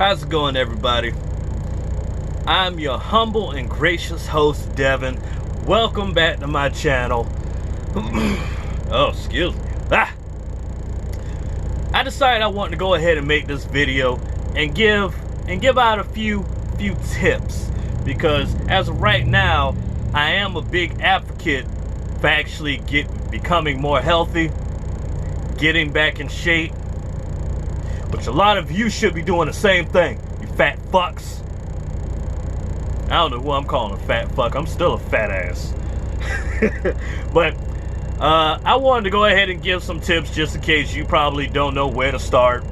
How's it going, everybody? I'm your humble and gracious host, Devin. Welcome back to my channel. Oh, excuse me. I decided I wanted to go ahead and make this video and give out a few tips, because as of right now, I am a big advocate for actually becoming more healthy, getting back in shape, which a lot of you should be doing the same thing, you fat fucks. I don't know who I'm calling a fat fuck. I'm still a fat ass. But I wanted to go ahead and give some tips just in case you probably don't know where to start.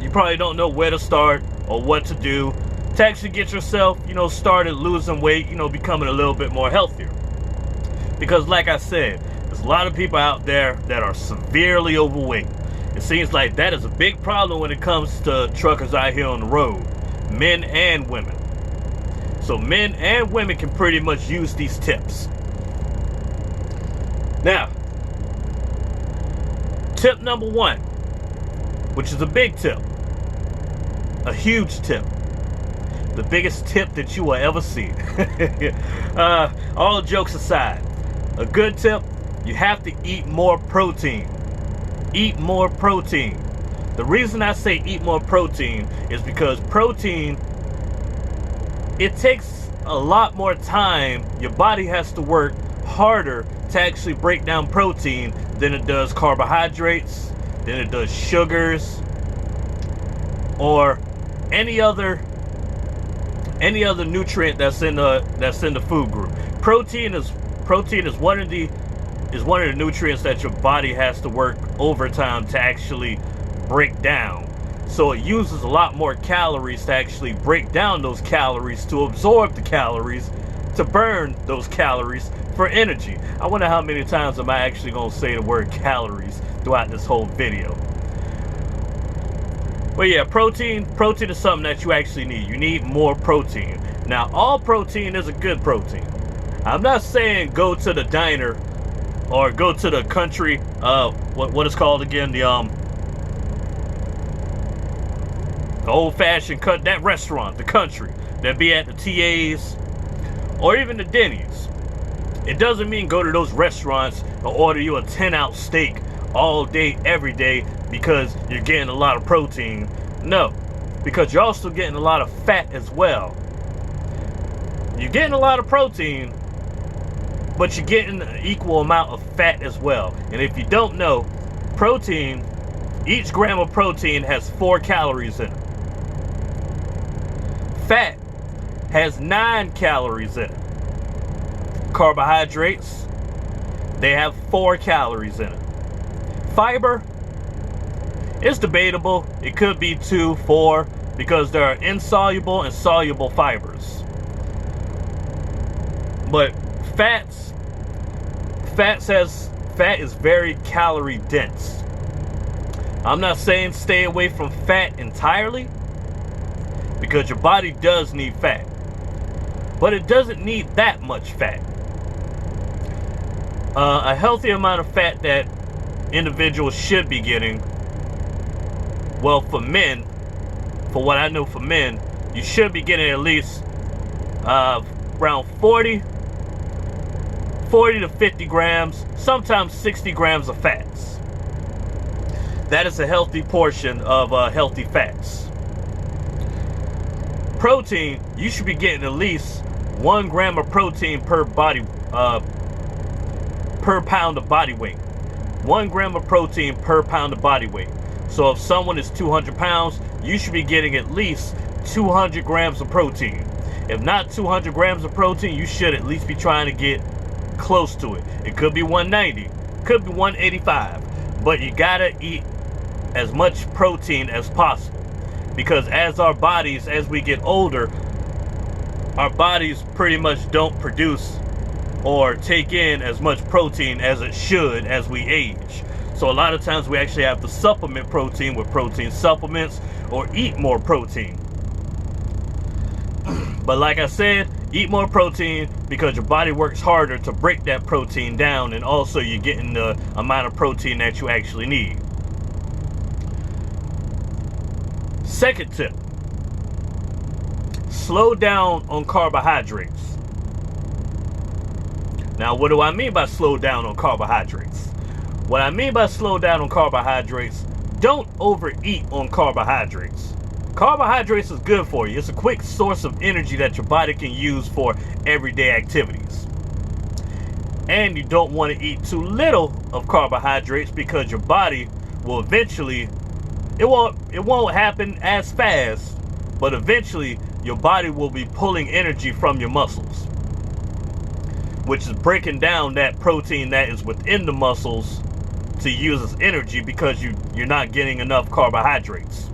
You probably don't know where to start or what to do to actually get yourself, started losing weight, becoming a little bit more healthier. Because like I said, there's a lot of people out there that are severely overweight. It seems like that is a big problem when it comes to truckers out here on the road, men and women. So men and women can pretty much use these tips. Now, tip number 1, which is a big tip, a huge tip, the biggest tip that you will ever see. All jokes aside, a good tip: you have to eat more protein. Eat more protein. The reason I say eat more protein is because protein, it takes a lot more time. Your body has to work harder to actually break down protein than it does carbohydrates, than it does sugars, or any other nutrient that's in the food group. Protein is one of the nutrients that your body has to work overtime to actually break down. So it uses a lot more calories to actually break down those calories, to absorb the calories, to burn those calories for energy. I wonder how many times am I actually going to say the word calories throughout this whole video. But yeah, protein is something that you actually need. You need more protein. Now, all protein isn't good protein. I'm not saying go to the diner or go to the country, what is called again, the old-fashioned cut, that restaurant, the country, that be at the TAs or even the Denny's. It doesn't mean go to those restaurants and order you a 10-ounce steak all day, every day, because you're getting a lot of protein. No, because you're also getting a lot of fat as well. You're getting a lot of protein, but you're getting an equal amount of fat as well. And if you don't know, protein, each gram of protein has 4 calories in it. Fat has 9 calories in it. Carbohydrates, they have 4 calories in it. Fiber, it's debatable. It could be 2, 4, because there are insoluble and soluble fibers. But fat is very calorie dense. I'm not saying stay away from fat entirely, because your body does need fat, but it doesn't need that much fat. A healthy amount of fat that individuals should be getting, well, for men, for what I know, for men, you should be getting at least around 40 to 50 grams, sometimes 60 grams of fats. That is a healthy portion of healthy fats. Protein, you should be getting at least 1 gram of protein per pound of body weight. 1 gram of protein per pound of body weight. So if someone is 200 pounds, you should be getting at least 200 grams of protein. If not 200 grams of protein, you should at least be trying to get close to it. It could be 190, could be 185, but you gotta eat as much protein as possible, because as we get older, our bodies pretty much don't produce or take in as much protein as it should as we age. So a lot of times we actually have to supplement protein with protein supplements or eat more protein. But like I said, eat more protein because your body works harder to break that protein down, and also you're getting the amount of protein that you actually need. Second tip, slow down on carbohydrates. Now, what do I mean by slow down on carbohydrates? What I mean by slow down on carbohydrates, don't overeat on carbohydrates. Carbohydrates is good for you. It's a quick source of energy that your body can use for everyday activities. And you don't want to eat too little of carbohydrates because your body will eventually, it won't happen as fast, but eventually your body will be pulling energy from your muscles, which is breaking down that protein that is within the muscles to use as energy because you're not getting enough carbohydrates.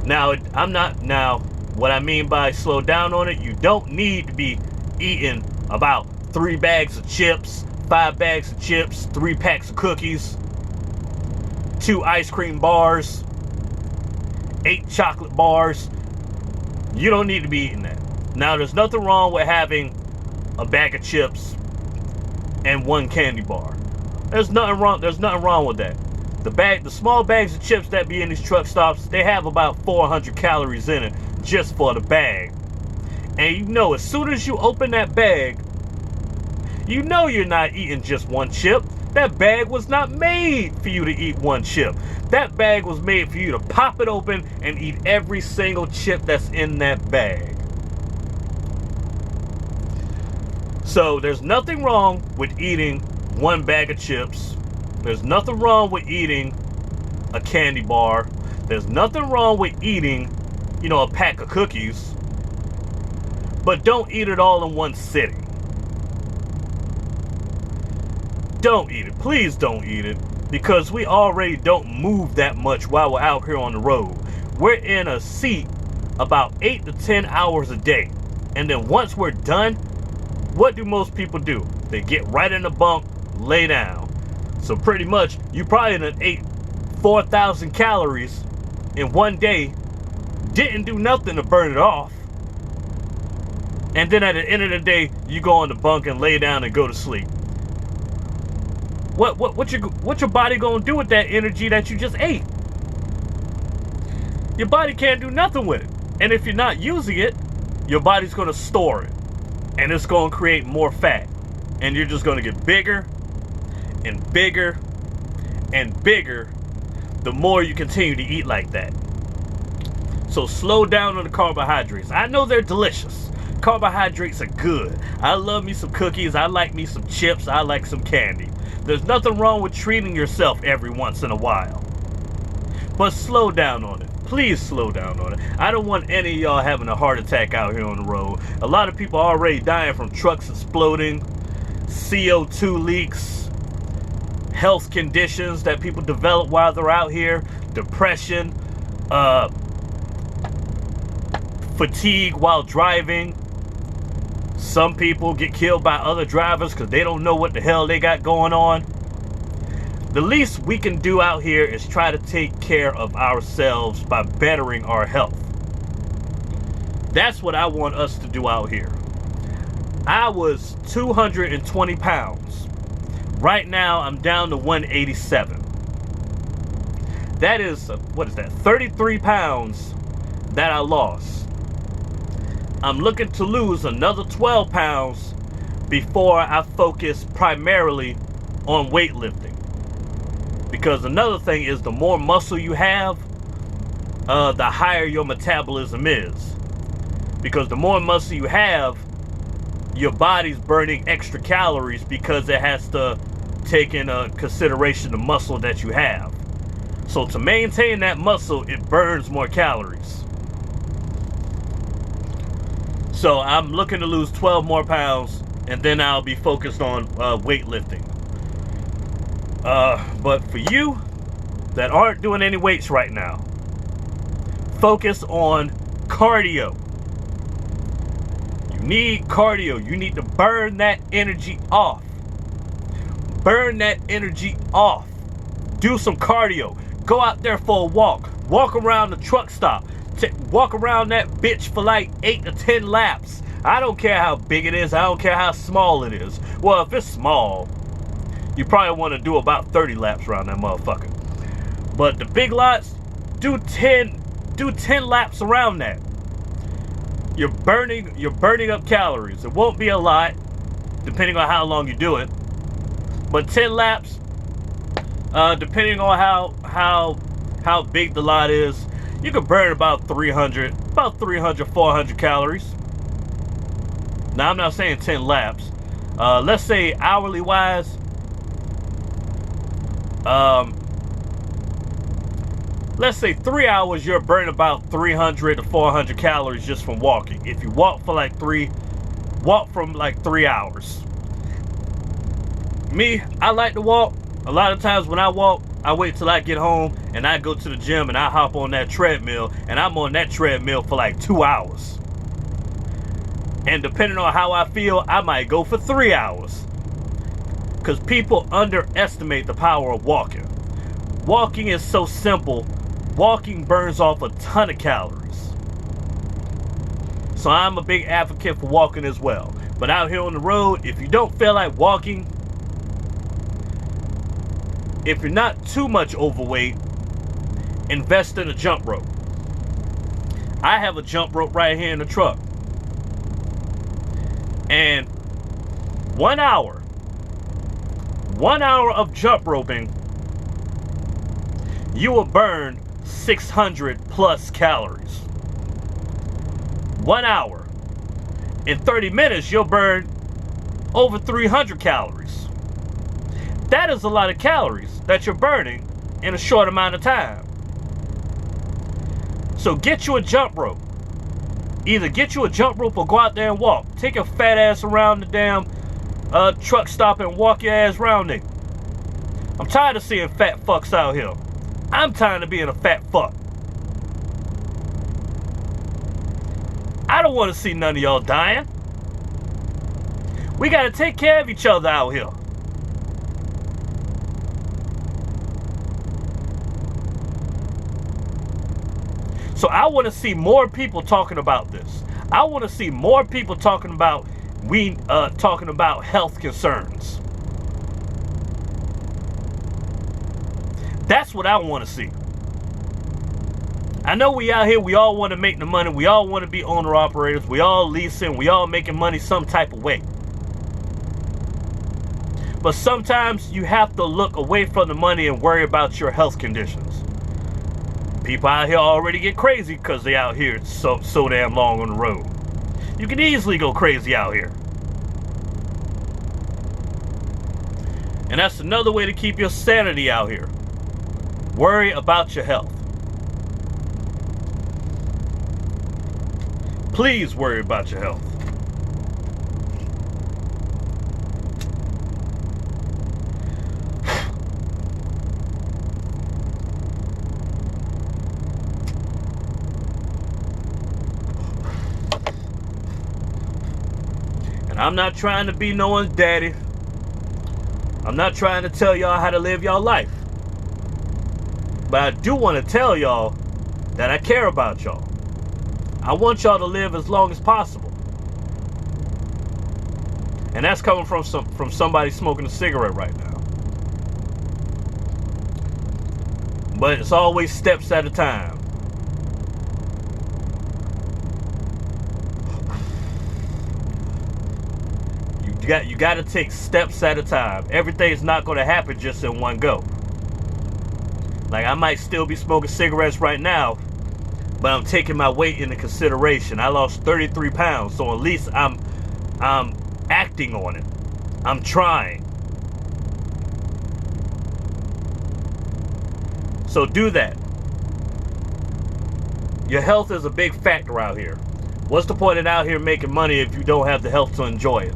Now, what I mean by slow down on it, you don't need to be eating about 3 bags of chips, 5 bags of chips, 3 packs of cookies, 2 ice cream bars, 8 chocolate bars. You don't need to be eating that. Now, there's nothing wrong with having a bag of chips and 1 candy bar. There's nothing wrong with that. The small bags of chips that be in these truck stops, they have about 400 calories in it just for the bag. And you know, as soon as you open that bag, you know you're not eating just 1 chip. That bag was not made for you to eat 1 chip. That bag was made for you to pop it open and eat every single chip that's in that bag. So there's nothing wrong with eating 1 bag of chips. There's nothing wrong with eating a candy bar. There's nothing wrong with eating, a pack of cookies. But don't eat it all in one sitting. Don't eat it. Please don't eat it. Because we already don't move that much while we're out here on the road. We're in a seat about 8 to 10 hours a day. And then once we're done, what do most people do? They get right in the bunk, lay down. So pretty much, you probably done ate 4,000 calories in one day, didn't do nothing to burn it off. And then at the end of the day, you go on the bunk and lay down and go to sleep. What's your body gonna do with that energy that you just ate? Your body can't do nothing with it. And if you're not using it, your body's gonna store it. And it's gonna create more fat. And you're just gonna get bigger and bigger and bigger the more you continue to eat like that. So slow down on the carbohydrates. I know they're delicious. Carbohydrates are good. I love me some cookies. I like me some chips. I like some candy. There's nothing wrong with treating yourself every once in a while. But slow down on it. Please slow down on it. I don't want any of y'all having a heart attack out here on the road. A lot of people are already dying from trucks exploding, CO2 leaks, health conditions that people develop while they're out here, depression, fatigue while driving. Some people get killed by other drivers because they don't know what the hell they got going on. The least we can do out here is try to take care of ourselves by bettering our health. That's what I want us to do out here. I was 220 pounds. Right now, I'm down to 187. That is, 33 pounds that I lost. I'm looking to lose another 12 pounds before I focus primarily on weightlifting. Because another thing is, the more muscle you have, the higher your metabolism is. Because the more muscle you have, your body's burning extra calories because it has to take into consideration the muscle that you have. So to maintain that muscle, it burns more calories. So I'm looking to lose 12 more pounds, and then I'll be focused on weightlifting. But for you that aren't doing any weights right now, focus on cardio. You need cardio. You need to burn that energy off. Burn that energy off. Do some cardio. Go out there for a walk. Walk around the truck stop. Walk around that bitch for like 8 to 10 laps. I don't care how big it is. I don't care how small it is. Well, if it's small, you probably want to do about 30 laps around that motherfucker. But the big lots, do 10 Do 10 laps around that. You're burning up calories. It won't be a lot, depending on how long you do it. But 10 laps, depending on how big the lot is, you can burn about 300, 400 calories. Now, I'm not saying 10 laps. Let's say hourly wise, let's say 3 hours, you're burning about 300 to 400 calories just from walking. If you walk for like from like 3 hours. Me, I like to walk. A lot of times when I walk, I wait till I get home and I go to the gym and I hop on that treadmill, and I'm on that treadmill for like 2 hours. And depending on how I feel, I might go for 3 hours. Because people underestimate the power of walking. Walking is so simple. Walking burns off a ton of calories. So I'm a big advocate for walking as well. But out here on the road, if you don't feel like walking, if you're not too much overweight, invest in a jump rope. I have a jump rope right here in the truck. And 1 hour of jump roping, you will burn 600 plus calories. 1 hour. In 30 minutes, you'll burn over 300 calories. That is a lot of calories that you're burning in a short amount of time. So get you a jump rope. Either get you a jump rope or go out there and walk. Take your fat ass around the damn truck stop and walk your ass around it. I'm tired of seeing fat fucks out here. I'm tired of being a fat fuck. I don't want to see none of y'all dying. We got to take care of each other out here. So I want to see more people talking about this. I want to see more people talking about health concerns. That's what I want to see. I know we out here, we all want to make the money. We all want to be owner operators. We all leasing. We all making money some type of way. But sometimes you have to look away from the money and worry about your health conditions. People out here already get crazy because they out here so damn long on the road. You can easily go crazy out here. And that's another way to keep your sanity out here. Worry about your health. Please worry about your health. And I'm not trying to be no one's daddy. I'm not trying to tell y'all how to live y'all life. But I do want to tell y'all that I care about y'all. I want y'all to live as long as possible. And that's coming from somebody smoking a cigarette right now. But it's always steps at a time. You got to take steps at a time. Everything's not going to happen just in one go. Like, I might still be smoking cigarettes right now, but I'm taking my weight into consideration. I lost 33 pounds, so at least I'm acting on it. I'm trying. So do that. Your health is a big factor out here. What's the point of out here making money if you don't have the health to enjoy it?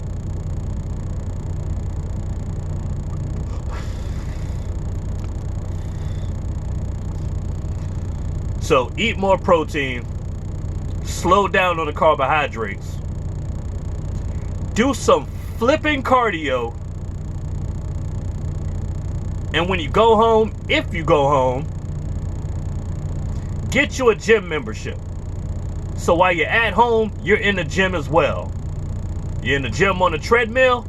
So eat more protein, slow down on the carbohydrates, do some flipping cardio, and when you go home, if you go home, get you a gym membership. So while you're at home, you're in the gym as well. You're in the gym on the treadmill,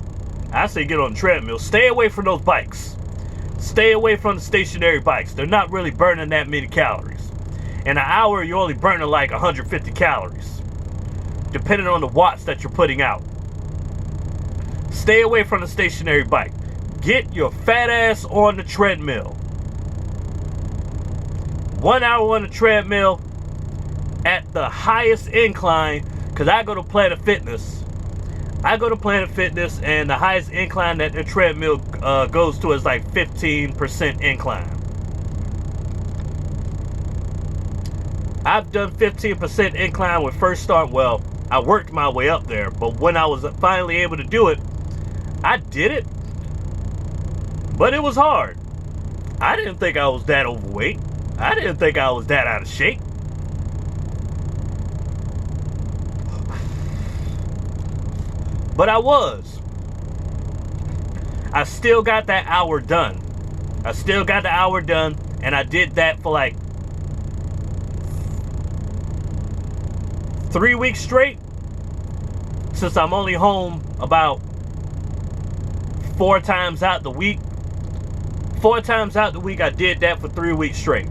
I say get on the treadmill. Stay away from those bikes. Stay away from the stationary bikes. They're not really burning that many calories. In an hour, you're only burning like 150 calories, depending on the watts that you're putting out. Stay away from the stationary bike. Get your fat ass on the treadmill. 1 hour on the treadmill at the highest incline, because I go to Planet Fitness. And the highest incline that the treadmill goes to is like 15% incline. I've done 15% incline when first start. Well, I worked my way up there, but when I was finally able to do it, I did it. But it was hard. I didn't think I was that overweight. I didn't think I was that out of shape. But I was. I still got that hour done. And I did that for like 3 weeks straight. Since I'm only home about 4 times out the week. 4 times out the week, I did that for 3 weeks straight.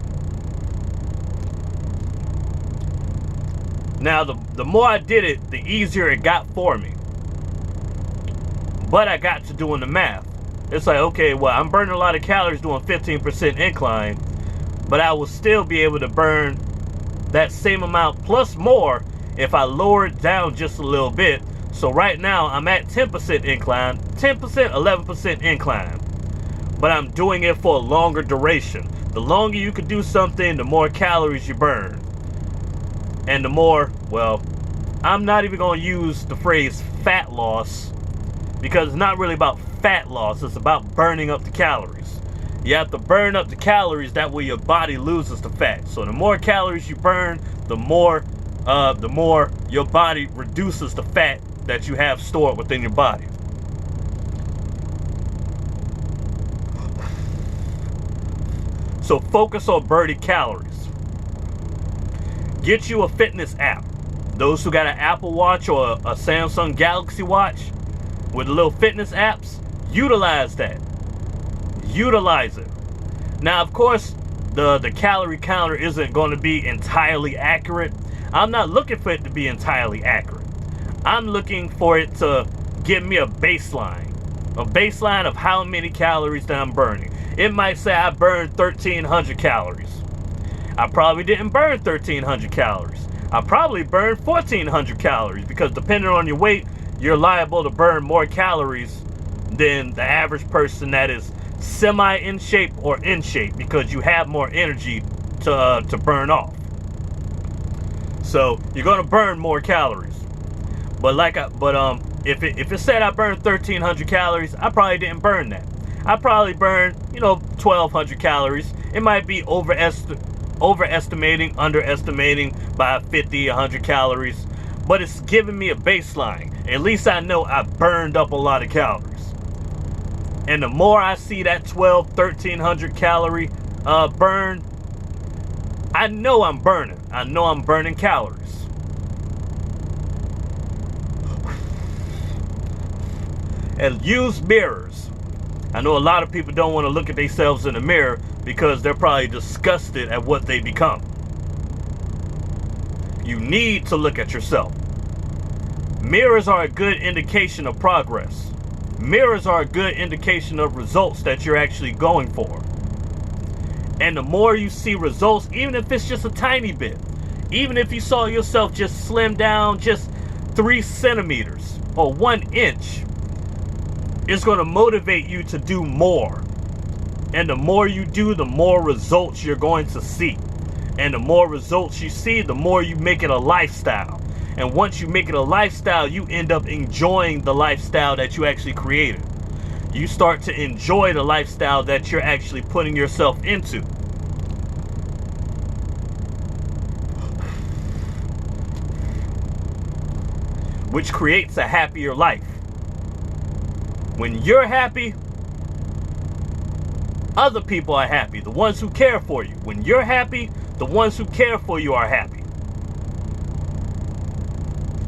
Now, the more I did it, the easier it got for me. But I got to doing the math. It's like, okay, well, I'm burning a lot of calories doing 15% incline, but I will still be able to burn that same amount plus more if I lower it down just a little bit. So right now, I'm at 10% incline, 10%, 11% incline. But I'm doing it for a longer duration. The longer you can do something, the more calories you burn. And the more, well, I'm not even going to use the phrase fat loss, because it's not really about fat loss. It's about burning up the calories. You have to burn up the calories, that way your body loses the fat. So the more calories you burn, the more your body reduces the fat that you have stored within your body. So focus on burning calories. Get you a fitness app. Those who got an Apple Watch or a Samsung Galaxy Watch with little fitness apps, utilize that. Utilize it. Now, of course, the calorie counter isn't going to be entirely accurate. I'm not looking for it to be entirely accurate. I'm looking for it to give me a baseline of how many calories that I'm burning. It might say I burned 1,300 calories. I probably didn't burn 1,300 calories. I probably burned 1,400 calories, because depending on your weight, you're liable to burn more calories than the average person that is semi in shape or in shape, because you have more energy to burn off. So you're gonna burn more calories. But if it said I burned 1,300 calories, I probably didn't burn that. I probably burned 1,200 calories. It might be overestimating, underestimating by 50, 100 calories, but it's giving me a baseline. At least I know I burned up a lot of calories. And the more I see that 1,300 calorie burn, I know I'm burning. I know I'm burning calories. And use mirrors. I know a lot of people don't want to look at themselves in the mirror because they're probably disgusted at what they become. You need to look at yourself. Mirrors are a good indication of progress. Mirrors are a good indication of results that you're actually going for. And the more you see results, even if it's just a tiny bit, even if you saw yourself just slim down just 3 centimeters or 1 inch, it's going to motivate you to do more. And the more you do, the more results you're going to see. And the more results you see, the more you make it a lifestyle. And once you make it a lifestyle, you end up enjoying the lifestyle that you actually created. You start to enjoy the lifestyle that you're actually putting yourself into. Which creates a happier life. When you're happy, other people are happy. The ones who care for you. When you're happy, the ones who care for you are happy.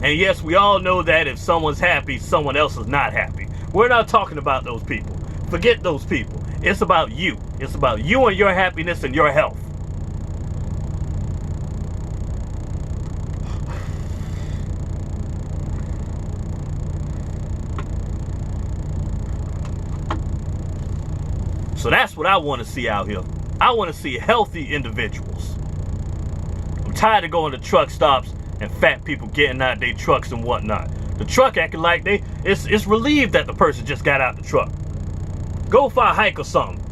And yes, we all know that if someone's happy, someone else is not happy. We're not talking about those people. Forget those people. It's about you. It's about you and your happiness and your health. So that's what I want to see out here. I want to see healthy individuals. I'm tired of going to truck stops and fat people getting out their trucks and whatnot. The truck acting like it's relieved that the person just got out the truck. Go for a hike or something.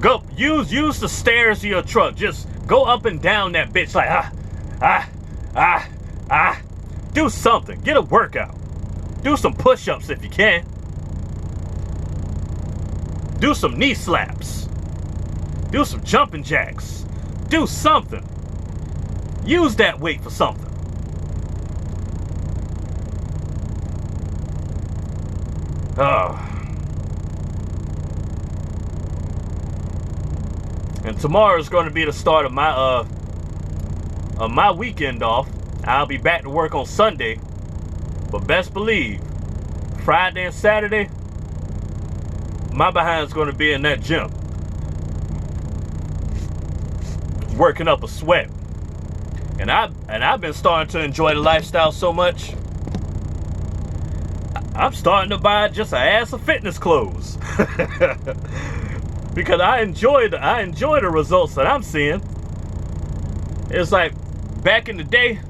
Go use the stairs of your truck. Just go up and down that bitch like Do something. Get a workout. Do some push-ups if you can. Do some knee slaps. Do some jumping jacks. Do something. Use that weight for something. And tomorrow is going to be the start of my weekend off. I'll be back to work on Sunday, but best believe Friday and Saturday my behind's going to be in that gym, working up a sweat. And I've been starting to enjoy the lifestyle so much. I'm starting to buy just an ass of fitness clothes because I enjoy the results that I'm seeing. It's like back in the day,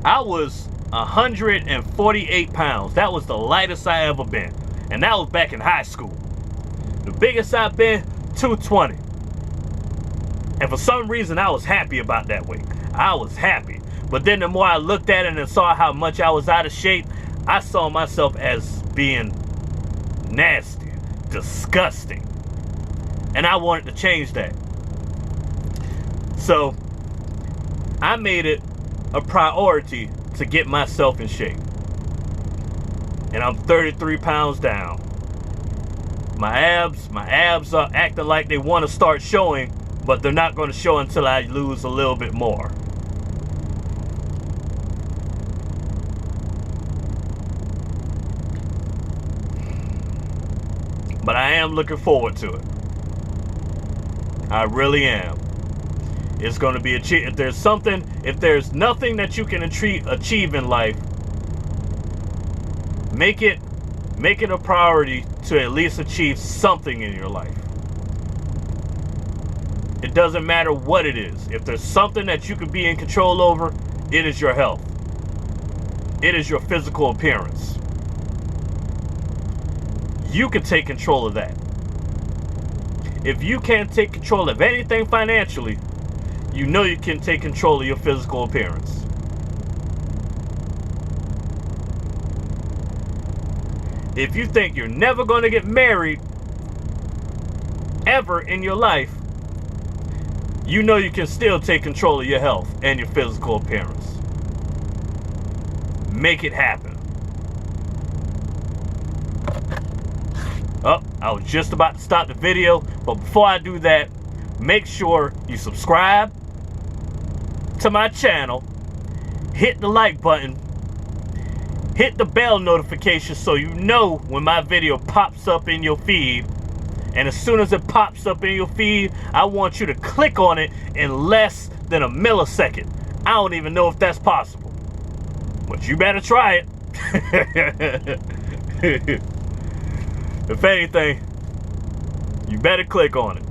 I was 148 pounds. That was the lightest I ever been, and that was back in high school. The biggest I've been, 220. And for some reason, I was happy about that weight. I was happy. But then the more I looked at it and saw how much I was out of shape, I saw myself as being nasty, disgusting. And I wanted to change that. So I made it a priority to get myself in shape. And I'm 33 pounds down. My abs are acting like they want to start showing, but they're not going to show until I lose a little bit more. But I am looking forward to it. I really am. It's going to be if there's nothing that you can achieve in life, make it a priority to at least achieve something in your life. It doesn't matter what it is. If there's something that you could be in control over, it is your health. It is your physical appearance. You can take control of that. If you can't take control of anything financially, you know you can take control of your physical appearance. If you think you're never going to get married ever in your life, you know you can still take control of your health and your physical appearance. Make it happen. Oh, I was just about to stop the video, but before I do that, make sure you subscribe to my channel, hit the like button, hit the bell notification so you know when my video pops up in your feed. And as soon as it pops up in your feed, I want you to click on it in less than a millisecond. I don't even know if that's possible, but you better try it. If anything, you better click on it.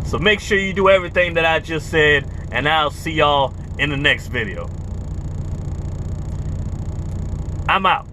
So make sure you do everything that I just said, and I'll see y'all in the next video. I'm out.